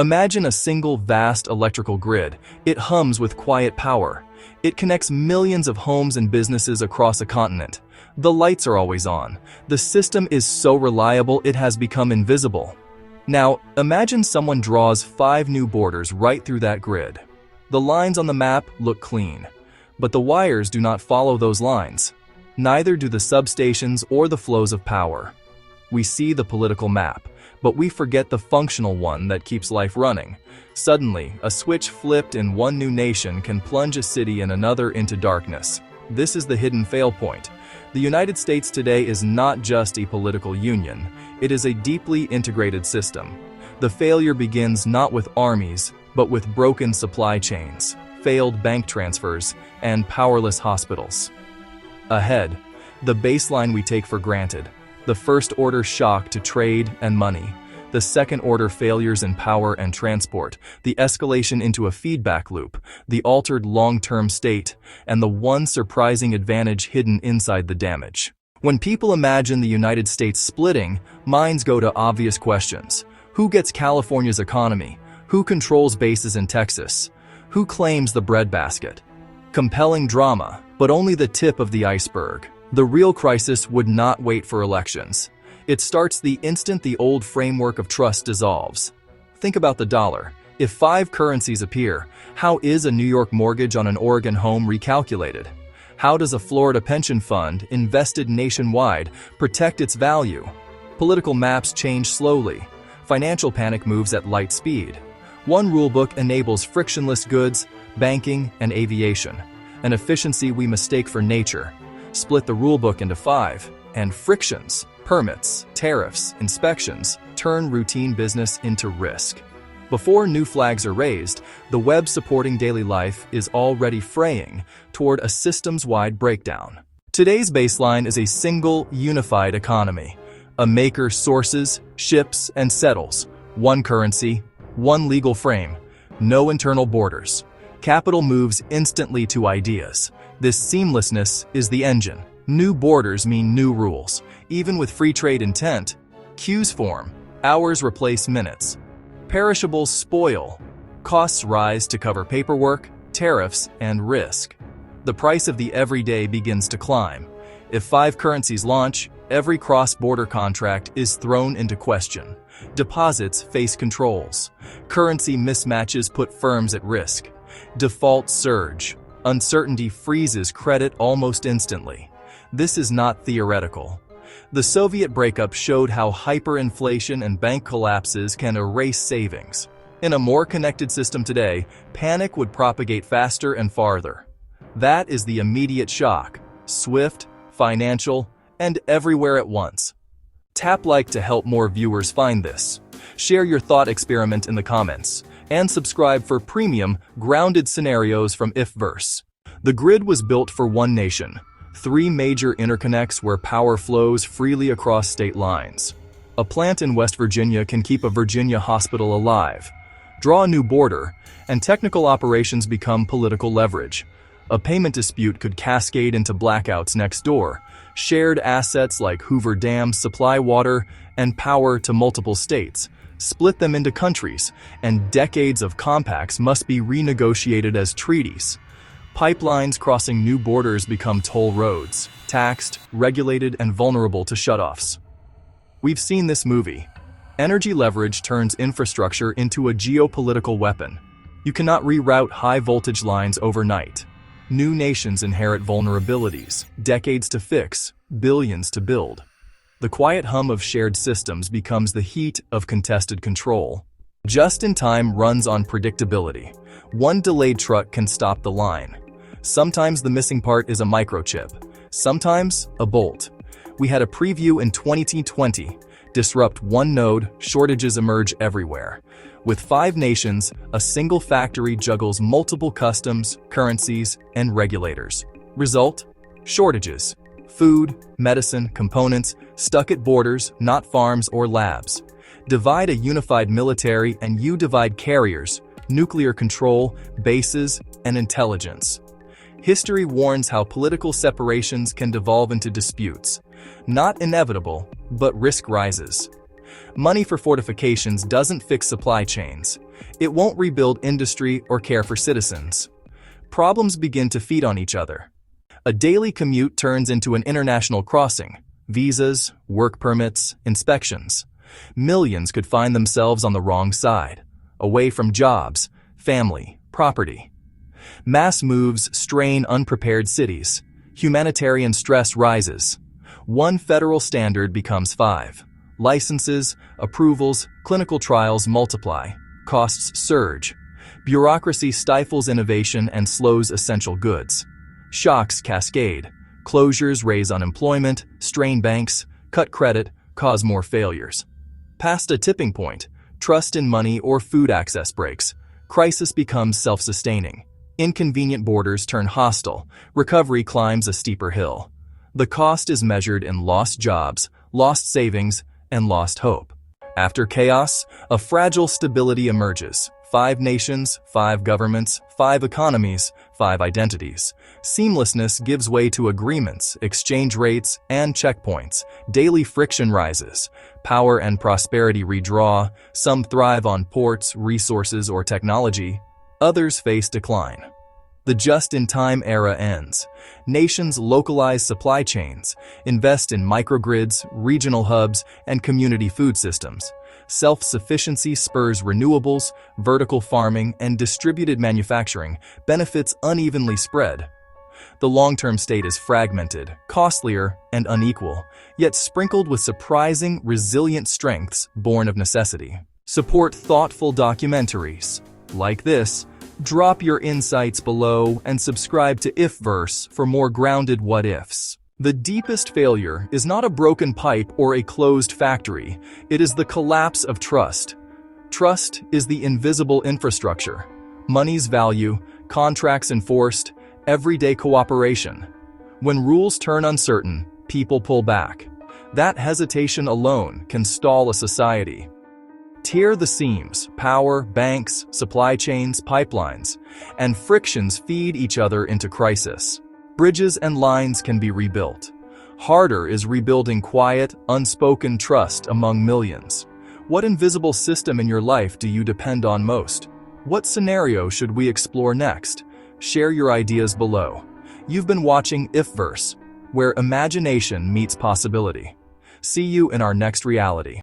Imagine a single vast electrical grid. It hums with quiet power. It connects millions of homes and businesses across a continent. The lights are always on. The system is so reliable it has become invisible. Now, imagine someone draws 5 new borders right through that grid. The lines on the map look clean, but the wires do not follow those lines. Neither do the substations or the flows of power. We see the political map, but we forget the functional one that keeps life running. Suddenly, a switch flipped in one new nation can plunge a city and another into darkness. This is the hidden fail point. The United States today is not just a political union, it is a deeply integrated system. The failure begins not with armies, but with broken supply chains, failed bank transfers, and powerless hospitals. Ahead, the baseline we take for granted, the first-order shock to trade and money, the second-order failures in power and transport, the escalation into a feedback loop, the altered long-term state, and the one surprising advantage hidden inside the damage. When people imagine the United States splitting, minds go to obvious questions. Who gets California's economy? Who controls bases in Texas? Who claims the breadbasket? Compelling drama, but only the tip of the iceberg. The real crisis would not wait for elections. It starts the instant the old framework of trust dissolves. Think about the dollar. If 5 currencies appear, how is a New York mortgage on an Oregon home recalculated? How does a Florida pension fund, invested nationwide, protect its value? Political maps change slowly. Financial panic moves at light speed. One rulebook enables frictionless goods, banking, and aviation, an efficiency we mistake for nature. Split the rulebook into 5, and frictions, permits, tariffs, inspections, turn routine business into risk. Before new flags are raised, the web supporting daily life is already fraying toward a systems-wide breakdown. Today's baseline is a single, unified economy. A maker sources, ships, and settles. One currency, one legal frame, no internal borders. Capital moves instantly to ideas. This seamlessness is the engine. New borders mean new rules. Even with free trade intent, queues form, hours replace minutes. Perishables spoil. Costs rise to cover paperwork, tariffs, and risk. The price of the everyday begins to climb. If 5 currencies launch, every cross-border contract is thrown into question. Deposits face controls. Currency mismatches put firms at risk. Defaults surge. Uncertainty freezes credit almost instantly. This is not theoretical. The Soviet breakup showed how hyperinflation and bank collapses can erase savings. In a more connected system today, panic would propagate faster and farther. That is the immediate shock, swift, financial, and everywhere at once. Tap like to help more viewers find this. Share your thought experiment in the comments, and subscribe for premium, grounded scenarios from Ifverse. The grid was built for one nation, 3 major interconnects where power flows freely across state lines. A plant in West Virginia can keep a Virginia hospital alive. Draw a new border, and technical operations become political leverage. A payment dispute could cascade into blackouts next door. Shared assets like Hoover Dam supply water and power to multiple states. Split them into countries, and decades of compacts must be renegotiated as treaties. Pipelines crossing new borders become toll roads, taxed, regulated, and vulnerable to shutoffs. We've seen this movie. Energy leverage turns infrastructure into a geopolitical weapon. You cannot reroute high-voltage lines overnight. New nations inherit vulnerabilities, decades to fix, billions to build. The quiet hum of shared systems becomes the heat of contested control. Just-in-time runs on predictability. One delayed truck can stop the line. Sometimes the missing part is a microchip. Sometimes a bolt. We had a preview in 2020. Disrupt one node, shortages emerge everywhere. With 5 nations, a single factory juggles multiple customs, currencies, and regulators. Result? Shortages. Food, medicine, components, stuck at borders, not farms or labs. Divide a unified military and you divide carriers, nuclear control, bases, and intelligence. History warns how political separations can devolve into disputes. Not inevitable, but risk rises. Money for fortifications doesn't fix supply chains. It won't rebuild industry or care for citizens. Problems begin to feed on each other. A daily commute turns into an international crossing. Visas, work permits, inspections. Millions could find themselves on the wrong side, away from jobs, family, property. Mass moves strain unprepared cities. Humanitarian stress rises. One federal standard becomes 5. Licenses, approvals, clinical trials multiply. Costs surge. Bureaucracy stifles innovation and slows essential goods. Shocks cascade. Closures raise unemployment, strain banks, cut credit, cause more failures. Past a tipping point, trust in money or food access breaks. Crisis becomes self-sustaining. Inconvenient borders turn hostile. Recovery climbs a steeper hill. The cost is measured in lost jobs, lost savings, and lost hope. After chaos, a fragile stability emerges. 5 nations, 5 governments, 5 economies, 5 identities. Seamlessness gives way to agreements, exchange rates, and checkpoints. Daily friction rises. Power and prosperity redraw. Some thrive on ports, resources, or technology. Others face decline. The just-in-time era ends. Nations localize supply chains, invest in microgrids, regional hubs, and community food systems. Self-sufficiency spurs renewables, vertical farming, and distributed manufacturing. Benefits unevenly spread. The long-term state is fragmented, costlier, and unequal, yet sprinkled with surprising, resilient strengths born of necessity. Support thoughtful documentaries like this. Drop your insights below and subscribe to Ifverse for more grounded what-ifs. The deepest failure is not a broken pipe or a closed factory. It is the collapse of trust. Trust is the invisible infrastructure. Money's value, contracts enforced, everyday cooperation. When rules turn uncertain, people pull back. That hesitation alone can stall a society. Tear the seams, power, banks, supply chains, pipelines, and frictions feed each other into crisis. Bridges and lines can be rebuilt. Harder is rebuilding quiet, unspoken trust among millions. What invisible system in your life do you depend on most? What scenario should we explore next? Share your ideas below. You've been watching Ifverse, where imagination meets possibility. See you in our next reality.